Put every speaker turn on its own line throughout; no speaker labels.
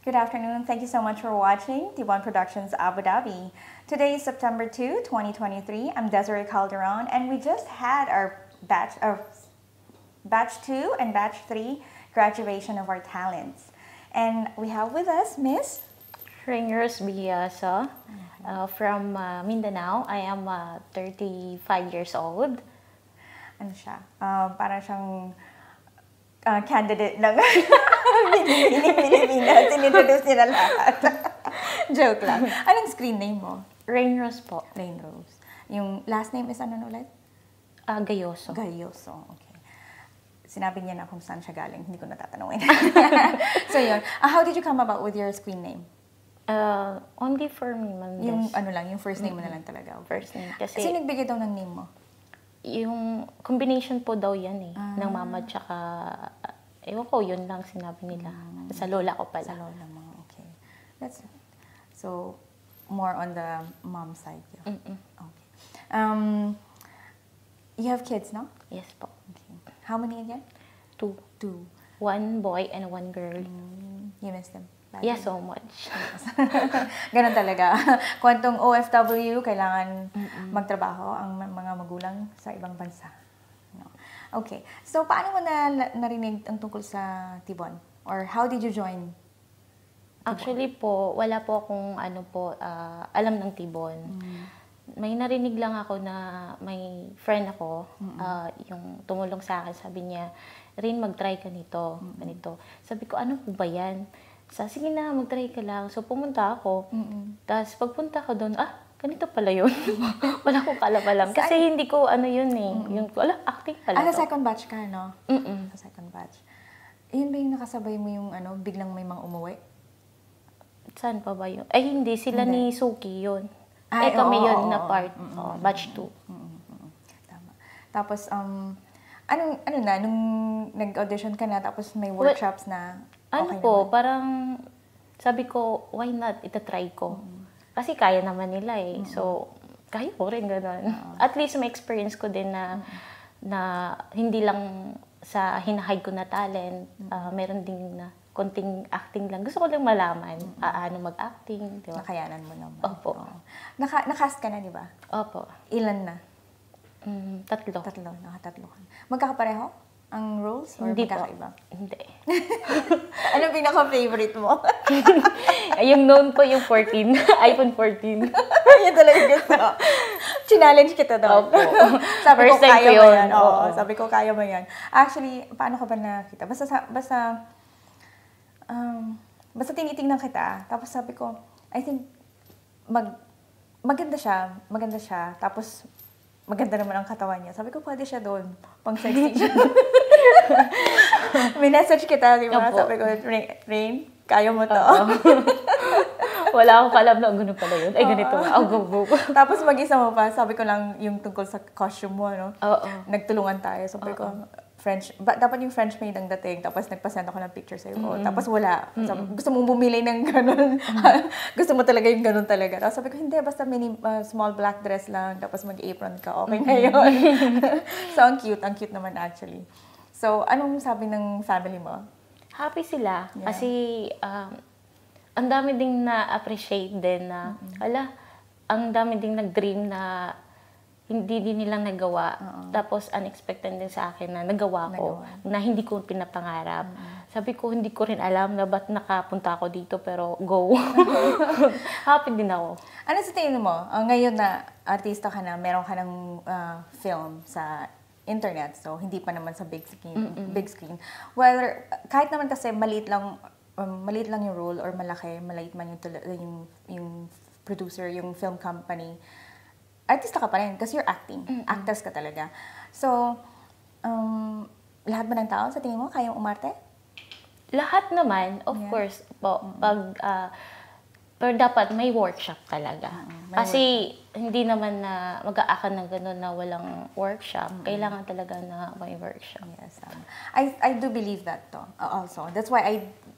Good afternoon. Thank you so much for watching T1 Productions Abu Dhabi. Today is September 2, 2023. I'm Desiree Calderon, and we just had our batch 2 and batch 3 graduation of our talents. And we have with us Miss
Rainerose Biasa from Mindanao. I am 35 years old.
Ano siya? Para siyang candidate ng Pilipinas. Inintroduce niya na lahat. Joke lang. Anong screen name mo?
Rainerose po.
Rainerose. Yung last name is ano ulit?
Gayoso.
Gayoso. Okay. Sinabi niya na kung saan siya galing. Hindi ko natatanungin. So yun. How did you come about with your screen name?
Only for me man.
Yung ano lang, yung first name mo na lang talaga.
First name. Kasi
Sino nagbigay daw ng name mo?
yung combination po daw yan eh. Ng mama tsaka, ewan ko, yun lang sinabi nila. Sa lola ko pala.
Sa lola mo. Okay. That's it. So, more on the mom side. Yeah. Okay. You have kids, no?
Yes po.
Okay. How many again?
2.
2.
1 boy and 1 girl.
You miss them?
Yes, so much.
Ganun talaga. Kwentong OFW, kailangan magtrabaho ang mga magulang sa ibang bansa. No. Okay. So, paano mo narinig ang tungkol sa Tibon? Or how did you join?
Actually po, wala po akong alam ng Tibon. May narinig lang ako na may friend ako, yung tumulong sa akin, sabi niya, Rin, mag-try ka nito, ganito. Sabi ko, ano po ba yan? Sige na, mag-try ka lang. So, pumunta ako. Tapos, pagpunta ko doon, ganito pala yun. Wala akong kalabalam. Kasi hindi ko, yun eh. Yun ko, acting pala to.
Second batch ka, no? Sa second batch. Yun ba yung nakasabay mo yung, biglang may mga umuwi?
Saan pa ba yun? Ay, hindi. Sila ni Suki yun. Kami yun na part. Batch 2.
Tama. Tapos, nung nag-audition ka na, tapos may workshops na, okay naman?
Parang sabi ko, why not? Itatry ko. Kasi kaya naman nila eh. So, kaya ko rin gano'n. At least may experience ko din na hindi lang sa hinahide ko na talent, meron din na konting acting lang. Gusto ko lang malaman ano mag-acting. Diba?
Nakayanan mo naman.
Opo.
Naka-cast ka na, di ba?
Opo.
Ilan na?
3.
Nakatatlo ka. Magkakapareho ang roles? Or
Hindi
magkakaiba?
po. Hindi.
Anong pinaka-favorite mo?
Yung known ko yung 14. iPhone 14.
Yan talaga gusto. Challenge kita daw.
Opo.
Sabi ko,
First time
kaya
ko
mo
yun.
yan. Oo, sabi ko, kaya mo yan. Actually, paano ka ba nakita? Basta tinitingnan kita. Tapos sabi ko, I think, maganda siya. Tapos, maganda naman ang katawan niya. Sabi ko, pwede siya doon. Pang sexy siya. May message kita, di ba? Sabi ko, Rain, kaya mo to.
Wala akong kalam na ganun pala yun. Ay, ganito. Go.
Tapos mag-isa mo pa, sabi ko lang yung tungkol sa costume mo, no?
Oo.
Nagtulungan tayo. Sabi ko, dapat yung French maid ang dating. Tapos nagpasend ako ng picture sa'yo. Tapos wala. Sabi, gusto mong bumili ng ganun. Gusto mo talaga yung ganun talaga. Tapos sabi ko, hindi, basta small black dress lang. Tapos mag-apron ka. Okay na yun. So, ang cute naman actually. So, anong sabi ng family mo?
Happy sila.
Yeah.
Kasi, ang dami ding na-appreciate din na, ang dami ding nag-dream na hindi din nilang nagawa. Tapos, unexpected din sa akin na nagawa ko. Na hindi ko pinapangarap. Sabi ko, hindi ko rin alam na ba't nakapunta ako dito, pero go. Happy din ako.
Ano sa tingin mo? Ngayon na artista ka na, meron ka ng film sa internet, so hindi pa naman sa big screen. Well, kahit naman kasi maliit lang yung role or maliit man yung producer, yung film company, artista ka pa rin kasi you're acting. Actress ka talaga. So, lahat ba ng tao sa tingin mo kayang umarte?
Lahat naman, of course po. Pero dapat may workshop talaga. Kasi hindi naman na mag-aakan ng gano'n na walang workshop. Kailangan talaga na may workshop.
Yes. I do believe that also. That's why I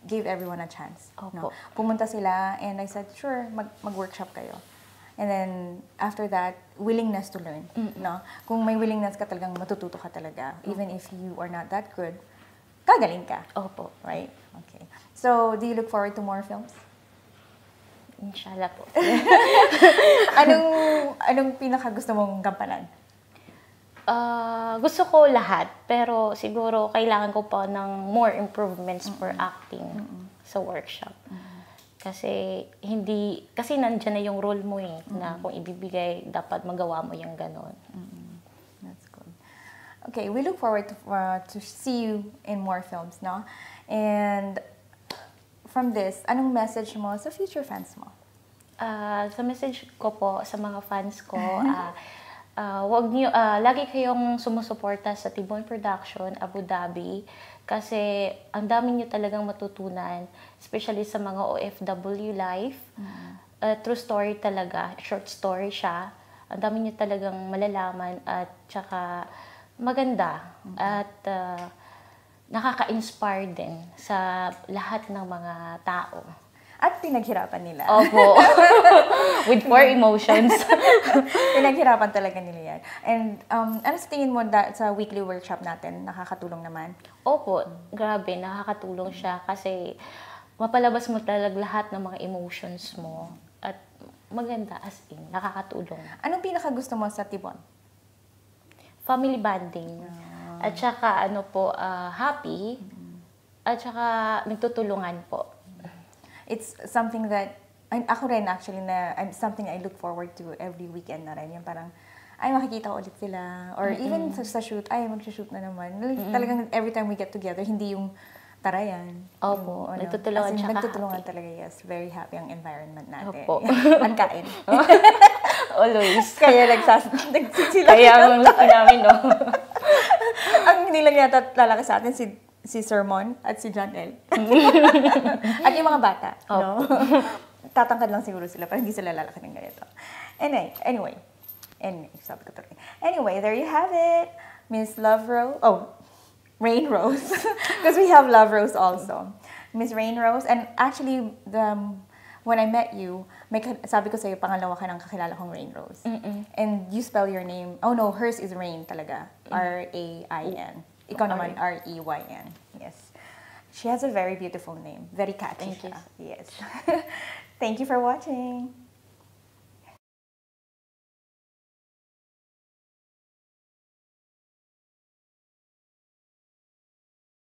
gave everyone a chance. No? Pumunta sila and I said, sure, mag-workshop kayo. And then, after that, willingness to learn. No? Kung may willingness ka talagang matututo ka talaga, even if you are not that good, gagaling ka.
Opo.
Right? Okay. So, do you look forward to more films?
Inshallah po.
Anong pinaka gusto mong gampanan?
Gusto ko lahat, pero siguro kailangan ko pa ng more improvements for acting sa workshop. Kasi nandiyan na yung role mo na kung ibibigay, dapat magawa mo yung ganon.
That's good. Okay, we look forward to see you in more films, no? And from this, anong message mo sa future fans mo?
Sa message ko po sa mga fans ko, lagi kayong sumusuporta sa Tibon Production, Abu Dhabi, kasi ang dami niyo talagang matutunan, especially sa mga OFW life. True story talaga, short story siya. Ang dami niyo talagang malalaman at tsaka maganda at nakaka-inspire din sa lahat ng mga tao.
At pinaghirapan nila.
Opo. With 4 emotions.
Pinaghirapan talaga nila yan. And ano sa tingin mo sa weekly workshop natin? Nakakatulong naman?
Opo. Grabe, nakakatulong siya kasi mapalabas mo talaga lahat ng mga emotions mo. At maganda as in, nakakatulong.
Anong pinakagusto mo sa Tibon?
Family bonding. At saka happy. At saka nagtutulungan po.
It's something that, ako rin actually, something I look forward to every weekend na rin. Yung parang, ay makikita ko ulit sila. Or even sa shoot, ay mag-shoot na naman. Talagang every time we get together, hindi yung tara yan.
Opo, nagtutulungan siya
nagtutulungan talaga, yes. Very happy ang environment natin.
Opo.
At kain.
Always.
Kaya nagsisila.
Kaya ang laki namin, no?
Ang hindi lang yata lalaki sa atin, si Sermon at si John L. At yung mga bata, no? Tatangkad lang siguro sila, pero hindi sila lalaki ng ganito. Anyway, sabi ko tuloy. Anyway, there you have it. Miss Love Rose. Oh, Rain Rose. Because we have Love Rose also. Miss Rain Rose. And actually, when I met you, sabi ko sa'yo, pangalawa ka ng kakilala kong Rain Rose. And you spell your name, oh no, hers is Rain talaga. R-A-I-N. Ikaw naman, R-E-Y-N. Yes. She has a very beautiful name. Very catchy.
Thank you.
Yes. Thank you for watching.